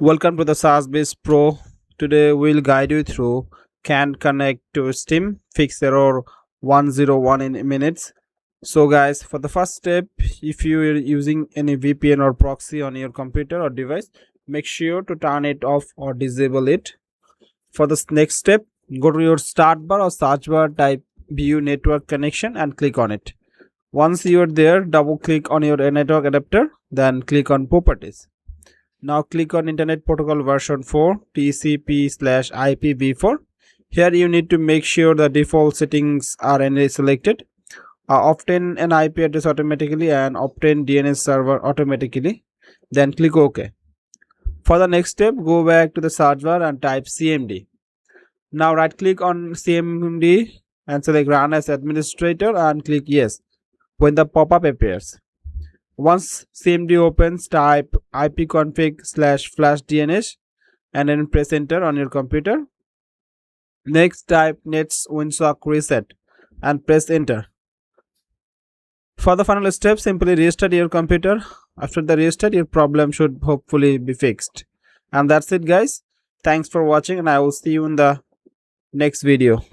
Welcome to the SaaS Based Pro. Today we'll guide you through can connect to Steam, fix error 101 in minutes. So guys, for the first step, if you are using any VPN or proxy on your computer or device, make sure to turn it off or disable it. For the next step, go to your start bar or search bar, type view network connection and click on it. Once you are there, double click on your network adapter, then click on properties. Now click on Internet Protocol version 4 TCP/IPv4. Here you need to make sure the default settings are selected. Obtain an IP address automatically and obtain DNS server automatically. Then click OK. For the next step, go back to the search bar and type CMD. Now right click on CMD and select Run as Administrator and click Yes when the pop-up appears. Once CMD opens, type ipconfig/flushdns and then press enter on your computer. Next, type netsh winsock reset and press enter. For the final step, simply restart your computer. After the restart, your problem should hopefully be fixed. And that's it guys. Thanks for watching and I will see you in the next video.